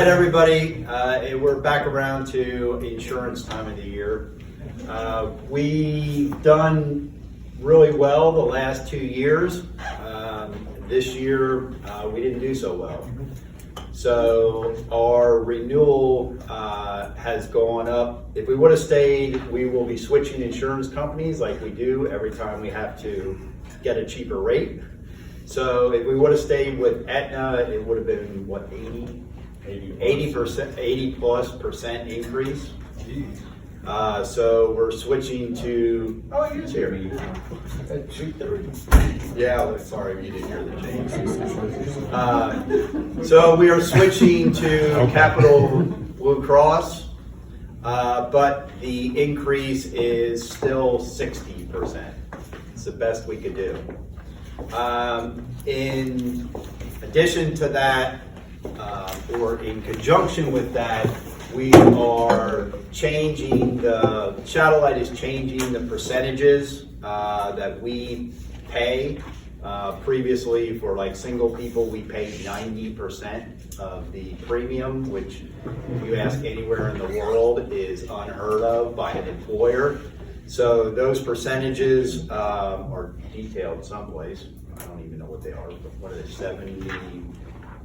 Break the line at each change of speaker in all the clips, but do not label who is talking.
right, everybody. We're back around to insurance time of the year. We've done really well the last 2 years. This year, we didn't do so well. So our renewal has gone up. If we would have stayed, we will be switching insurance companies like we do every time we have to get a cheaper rate. So if we would have stayed with Aetna, it would have been what, 80% increase. So we're switching to. Oh, you just hear me. Yeah, sorry, you didn't hear the change. So we are switching to Capital Blue Cross, but the increase is still 60%. It's the best we could do. In addition to that, or in conjunction with that, we are changing Shadowlight is changing the percentages that we pay. Previously, for like single people, we paid 90% of the premium, which if you ask anywhere in the world is unheard of by an employer. So those percentages are detailed someplace. I don't even know what they are. What are they, 70?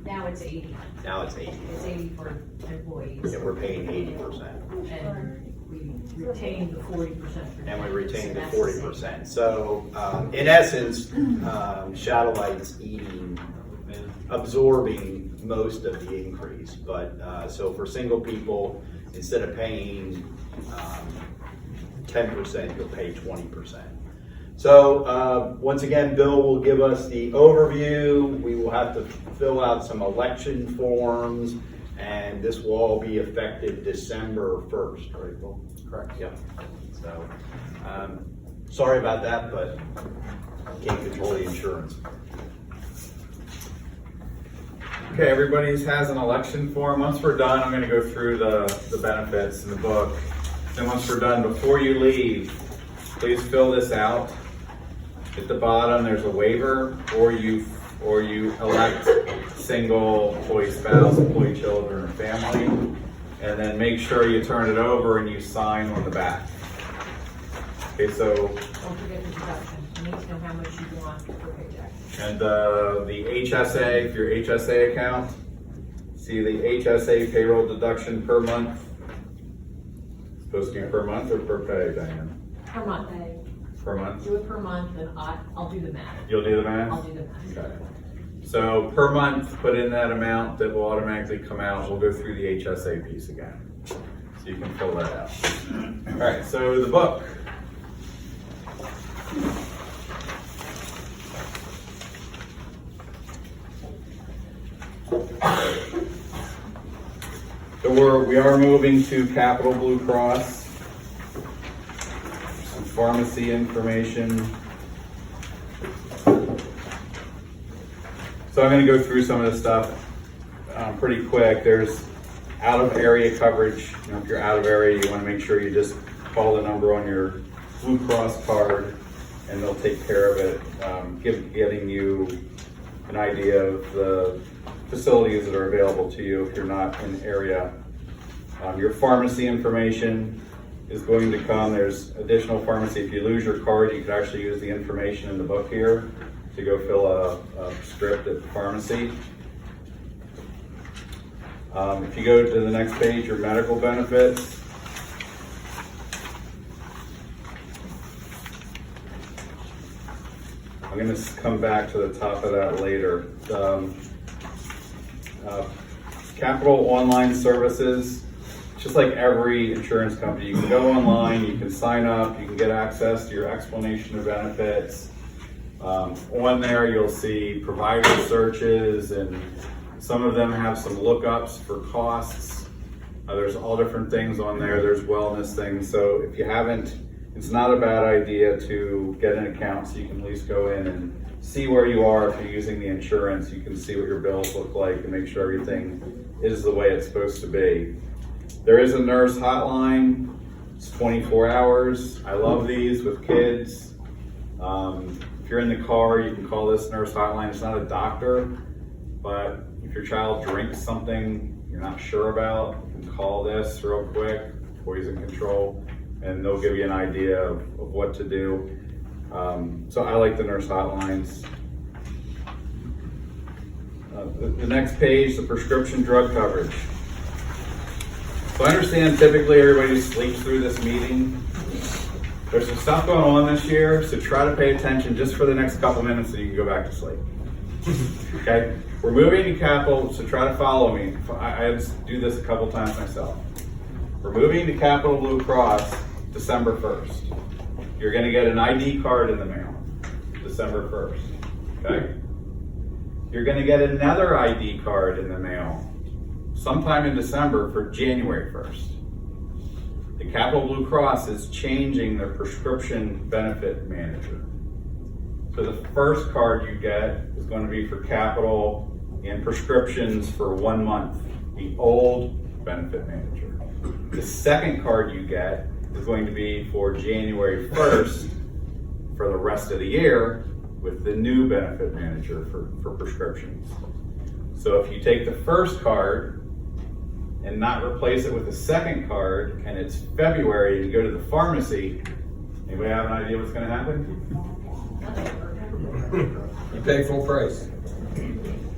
Now it's 80.
Now it's 80.
It's 80 for employees.
Yeah, we're paying 80%.
And we retain the 40%.
And we retain the 40%. So in essence, Shadowlight's absorbing most of the increase. But so for single people, instead of paying 10%, you'll pay 20%. So once again, Bill will give us the overview. We will have to fill out some election forms, and this will all be effective December 1st, right, Bill? Correct. Yep. So sorry about that, but can't control the insurance.
Okay, everybody has an election form. Once we're done, I'm going to go through the benefits in the book. Then once we're done, before you leave, please fill this out. At the bottom, there's a waiver, or you elect single, employee spouse, employee children, or family, and then make sure you turn it over and you sign on the back. Okay, so.
Don't forget the deduction. You need to know how much you want per paycheck.
And the HSA, your HSA account, see the HSA payroll deduction per month. Supposed to be per month or per pay, Diane?
Per month.
Per month?
Do it per month, and I'll do the math.
You'll do the math?
I'll do the math.
Okay. So per month, put in that amount that will automatically come out. We'll go through the HSA piece again. So you can fill that out. All right, so the book. So we are moving to Capital Blue Cross. Some pharmacy information. So I'm going to go through some of this stuff pretty quick. There's out of area coverage. You know, if you're out of area, you want to make sure you just call the number on your Blue Cross card, and they'll take care of it, getting you an idea of the facilities that are available to you if you're not in the area. Your pharmacy information is going to come. There's additional pharmacy. If you lose your card, you can actually use the information in the book here to go fill a script at the pharmacy. If you go to the next page, your medical benefits. I'm going to come back to the top of that later. Capital Online Services, just like every insurance company, you can go online, you can sign up, you can get access to your explanation of benefits. On there you'll see provider searches, and some of them have some lookups for costs. There's all different things on there. There's wellness things. So if you haven't, it's not a bad idea to get an account so you can at least go in and see where you are. If you're using the insurance, you can see what your bills look like and make sure everything is the way it's supposed to be. There is a nurse hotline. It's 24 hours. I love these with kids. If you're in the car, you can call this nurse hotline. It's not a doctor, but if your child drinks something, you're not sure about, you can call this real quick, Poison Control, and they'll give you an idea of what to do. So I like the nurse hotlines. The next page, the prescription drug coverage. So I understand typically everybody sleeps through this meeting. There's some stuff going on this year, so try to pay attention just for the next couple minutes so you can go back to sleep. Okay? We're moving to capital, so try to follow me. I had to do this a couple times myself. We're moving to Capital Blue Cross December 1st. You're going to get an ID card in the mail December 1st. Okay? You're going to get another ID card in the mail sometime in December for January 1st. The Capital Blue Cross is changing their prescription benefit manager. So the first card you get is going to be for Capital and prescriptions for 1 month, the old benefit manager. The second card you get is going to be for January 1st for the rest of the year with the new benefit manager for prescriptions. So if you take the first card and not replace it with the second card, and it's February and you go to the pharmacy, anybody have an idea what's going to happen?
You pay full price.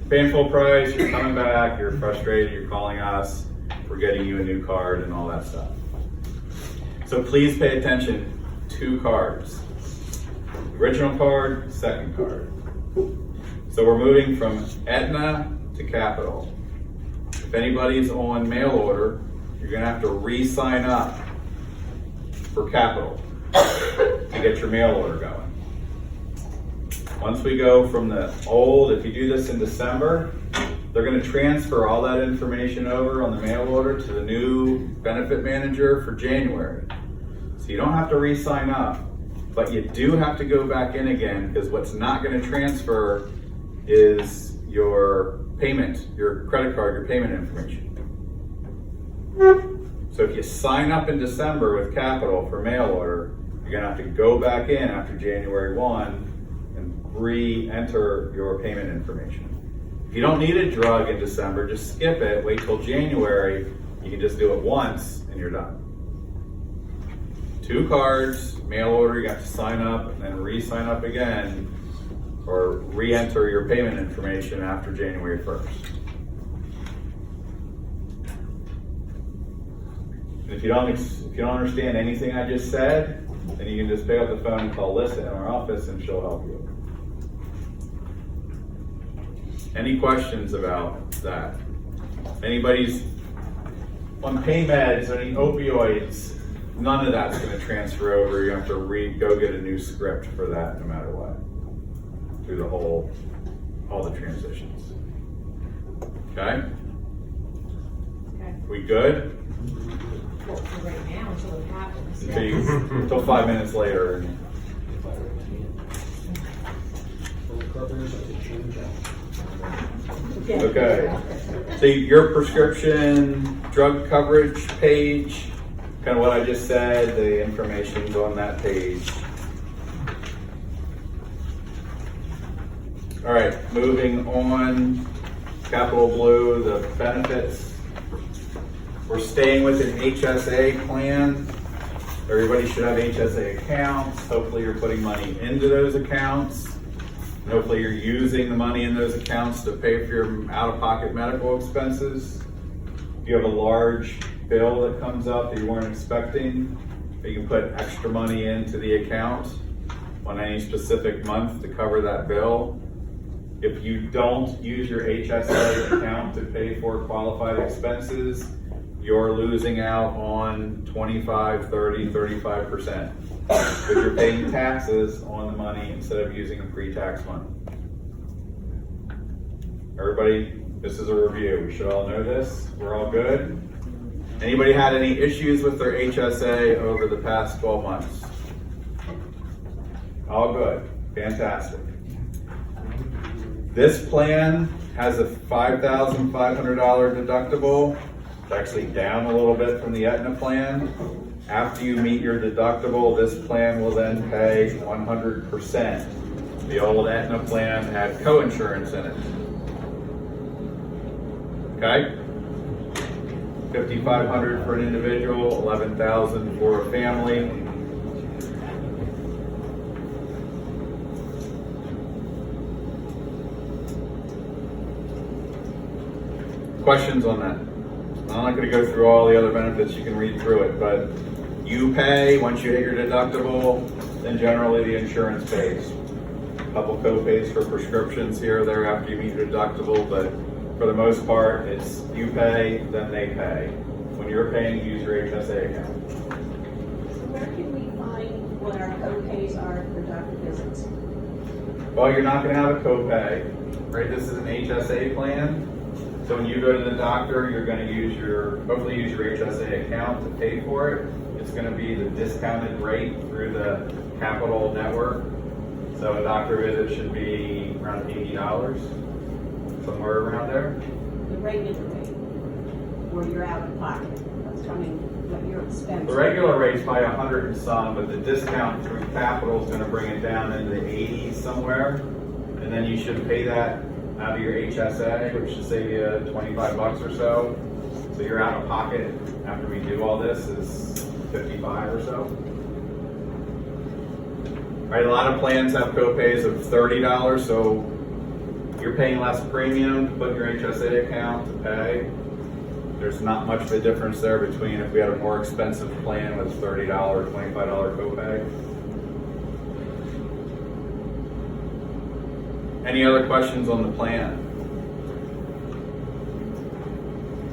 Paying full price, you're coming back, you're frustrated, you're calling us, we're getting you a new card and all that stuff. So please pay attention, 2 cards. Original card, second card. So we're moving from Aetna to Capital. If anybody's on mail order, you're gonna have to re-sign up for Capital to get your mail order going. Once we go from the old, if you do this in December, they're gonna transfer all that information over on the mail order to the new benefit manager for January. So you don't have to re-sign up, but you do have to go back in again, because what's not gonna transfer is your payment, your credit card, your payment information. So if you sign up in December with Capital for mail order, you're gonna have to go back in after January 1 and re-enter your payment information. If you don't need a drug in December, just skip it, wait till January, you can just do it once and you're done. 2 cards, mail order, you have to sign up and then re-sign up again, or re-enter your payment information after January 1st. And if you don't understand anything I just said, then you can just pick up the phone and call Lisa in our office and she'll help you. Any questions about that? Anybody's on pain meds, any opioids? None of that's going to transfer over. You have to go get a new script for that no matter what. Through all the transitions. Okay?
Okay.
We good?
Well, for right now, until it happens.
Until 5 minutes later. Okay. So your prescription drug coverage page, kind of what I just said, the information's on that page. All right, moving on, Capital Blue, the benefits. We're staying with an HSA plan. Everybody should have HSA accounts. Hopefully you're putting money into those accounts. And hopefully you're using the money in those accounts to pay for your out-of-pocket medical expenses. If you have a large bill that comes up that you weren't expecting, you can put extra money into the account on any specific month to cover that bill. If you don't use your HSA account to pay for qualified expenses, you're losing out on 25, 30, 35%. Because you're paying taxes on the money instead of using the pre-tax money. Everybody, this is a review. We should all know this. We're all good. Anybody had any issues with their HSA over the past 12 months? All good. Fantastic. This plan has a $5,500 deductible. It's actually down a little bit from the Aetna plan. After you meet your deductible, this plan will then pay 100%. The old Aetna plan had co-insurance in it. Okay? $5,500 for an individual, $11,000 for a family. Questions on that? I'm not going to go through all the other benefits, you can read through it, but you pay once you hit your deductible, then generally the insurance pays. A couple co-pays for prescriptions here or there after you meet your deductible, but for the most part, it's you pay, then they pay. When you're paying, use your HSA account.
So where can we find what our co-pays are for doctor visits?
Well, you're not going to have a copay, right? This is an HSA plan. So when you go to the doctor, you're going to hopefully use your HSA account to pay for it. It's going to be the discounted rate through the Capital network. So a doctor visit should be around $80, somewhere around there.
The regular rate, or you're out of pocket, that's coming, what your expense.
The regular rate's probably 100 and some, but the discount through Capital is going to bring it down into the 80s somewhere. And then you should pay that out of your HSA, which should save you $25 or so. So your out of pocket after we do all this is $55 or so. Right, a lot of plans have copays of $30, so you're paying less premium to put in your HSA account to pay. There's not much of a difference there between if we had a more expensive plan with $30, $25 copay. Any other questions on the plan?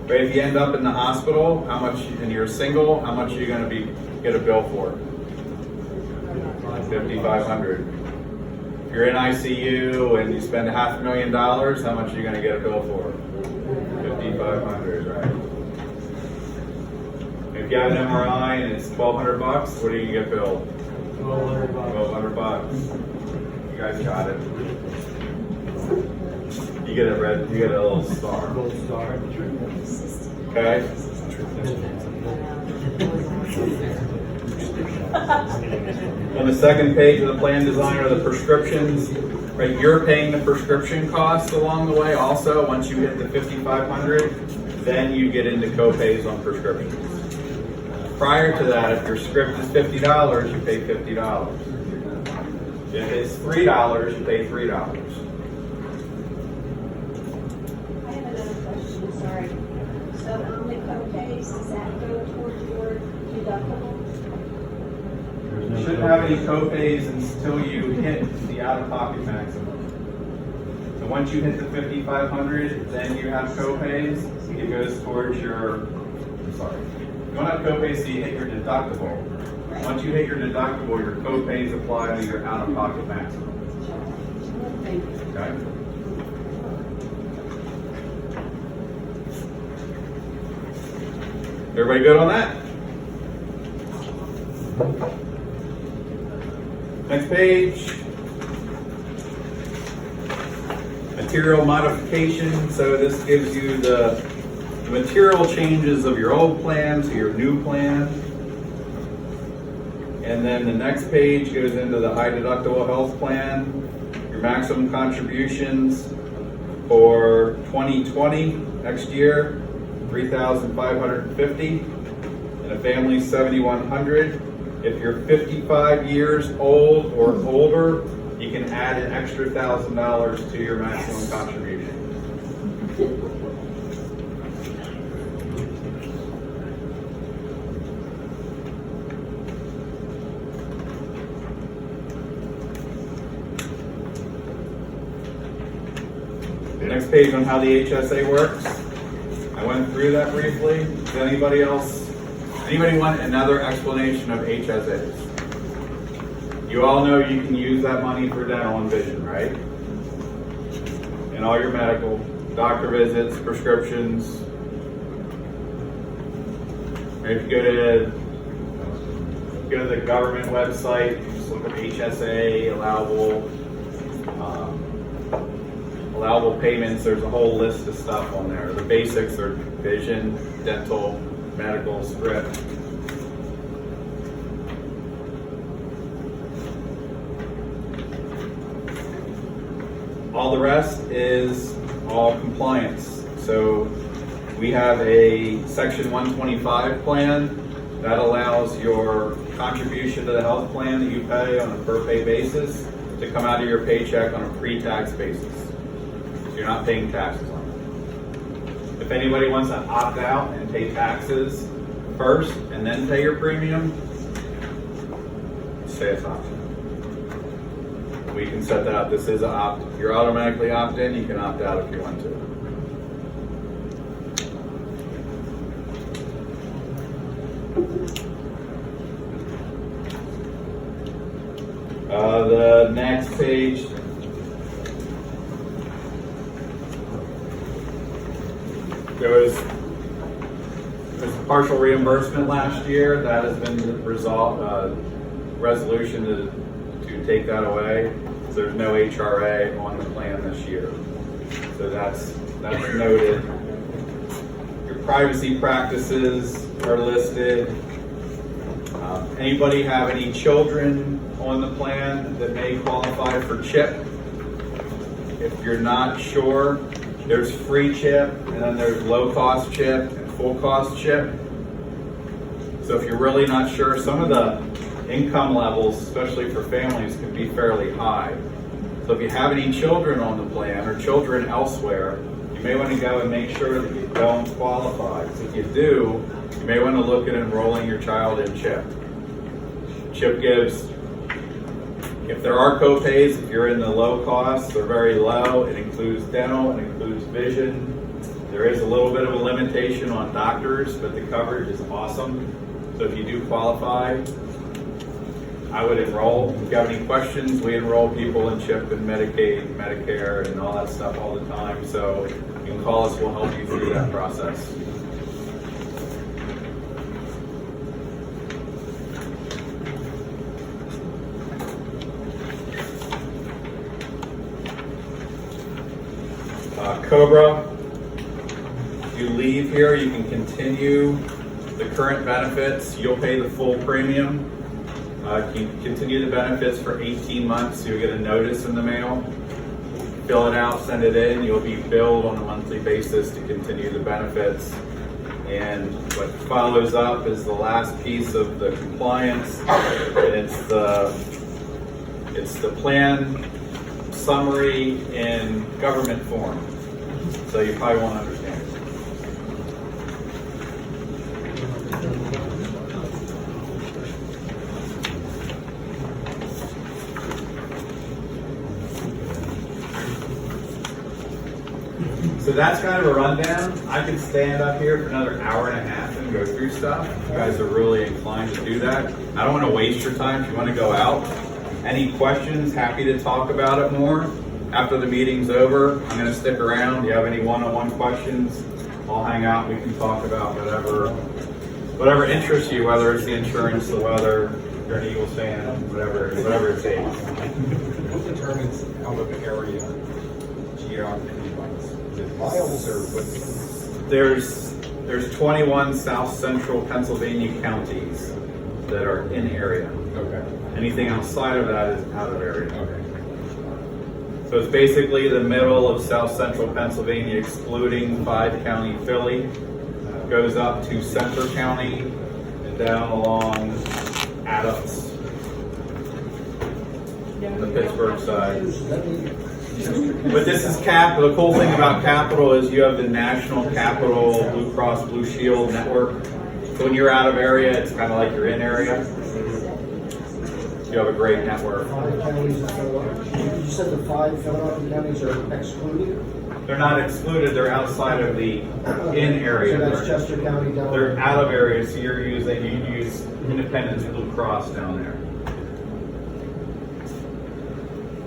Right, if you end up in the hospital, how much, and you're single, how much are you going to get a bill for? $5,500. If you're in ICU and you spend $500,000, how much are you going to get a bill for? $5,500, right? If you have an MRI and it's $1,200, what do you get billed? $1,200. You guys got it. You get a little star.
Gold star.
Okay? On the second page of the plan design are the prescriptions. Right, you're paying the prescription costs along the way also. Once you hit the $5,500, then you get into co-pays on prescriptions. Prior to that, if your script is $50, you pay $50. If it's $3, you pay $3.
I have another question, sorry. So on the co-pays, does that go towards your deductible?
You shouldn't have any co-pays until you hit the out-of-pocket maximum. So once you hit the $5,500, then you have co-pays. It goes towards your, you don't have co-pays till you hit your deductible. Once you hit your deductible, your co-pays apply to your out-of-pocket maximum.
Thank you.
Okay? Everybody good on that? Next page. Material modification. So this gives you the material changes of your old plan to your new plan. And then the next page goes into the high deductible health plan. Your maximum contributions for 2020 next year, $3,550, and a family $7,100. If you're 55 years old or older, you can add an extra $1,000 to your maximum contribution. Next page on how the HSA works. I went through that briefly. Does anybody want another explanation of HSAs? You all know you can use that money for dental and vision, right? And all your medical, doctor visits, prescriptions. If you go to the government website, just look at HSA, allowable payments, there's a whole list of stuff on there. The basics are vision, dental, medical, script. All the rest is all compliance. So We have a Section 125 plan that allows your contribution to the health plan that you pay on a per pay basis to come out of your paycheck on a pre-tax basis. So you're not paying taxes on it. If anybody wants to opt out and pay taxes first and then pay your premium, say it's optional. We can set that up. This is an opt. You're automatically opt in. You can opt out if you want to. The next page. There's a partial reimbursement last year. That has been resolved. Resolution to take that away. So there's no HRA on the plan this year. So that's noted. Your privacy practices are listed. Anybody have any children on the plan that may qualify for CHIP? If you're not sure, there's free CHIP, and then there's low-cost CHIP and full-cost CHIP. So if you're really not sure, some of the income levels, especially for families, can be fairly high. So if you have any children on the plan or children elsewhere, you may want to go and make sure that you don't qualify. So if you do, you may want to look at enrolling your child in CHIP. CHIP gives, if there are co-pays, if you're in the low costs, they're very low. It includes dental, it includes vision. There is a little bit of a limitation on doctors, but the coverage is awesome. So if you do qualify, I would enroll. If you have any questions, we enroll people in CHIP and Medicaid, Medicare, and all that stuff all the time. So you can call us, we'll help you through that process. Cobra, if you leave here, you can continue the current benefits. You'll pay the full premium. You can continue the benefits for 18 months. You'll get a notice in the mail. Fill it out, send it in. You'll be billed on a monthly basis to continue the benefits. And what follows up is the last piece of the compliance. And it's the plan summary in government form. So you probably won't understand it. So that's kind of a rundown. I could stand up here for another hour and a half and go through stuff. If you guys are really inclined to do that. I don't want to waste your time. If you want to go out, any questions, happy to talk about it more. After the meeting's over, I'm going to stick around. Do you have any one-on-one questions? I'll hang out. We can talk about whatever interests you, whether it's the insurance, the weather, you're an Eagles fan, whatever it takes.
What determines out of area geography-wise? Is it miles or what?
There's 21 South Central Pennsylvania counties that are in area.
Okay.
Anything outside of that is out of area.
Okay.
So it's basically the middle of South Central Pennsylvania, excluding 5-county Philly. Goes up to Center County and down along Adams, the Pittsburgh side. But this is Capital. The cool thing about Capital is you have the National Capital Blue Cross Blue Shield network. So when you're out of area, it's kind of like you're in area. You have a great network.
5 counties, you said the 5 Philadelphia counties are excluded?
They're not excluded, they're outside of the in area.
So that's Chester County down there?
They're out of area, so you use Independence Blue Cross down there.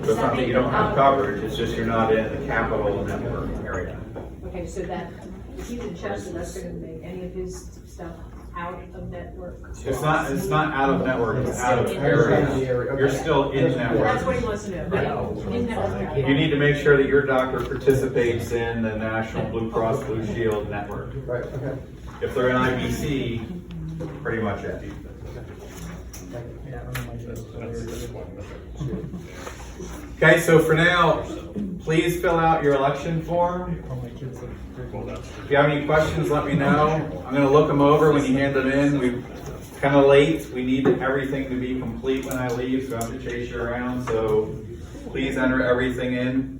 So it's not that you don't have coverage, it's just you're not in the capital network area.
Okay, so that, if he's in Chester, that's gonna make any of his stuff out of network.
It's not out of network, it's out of
Still in
area. You're still in
That's what
network.
he wants to know. In network.
You need to make sure that your doctor participates in the National Blue Cross Blue Shield network.
Right, okay.
If they're in IBC, pretty much it. Okay, so for now, please fill out your election form. If you have any questions, let me know. I'm gonna look them over when you hand them in. We're kind of late. We need everything to be complete when I leave, so I have to chase you around. So please enter everything in.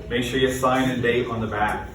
Make sure you sign and date on the back.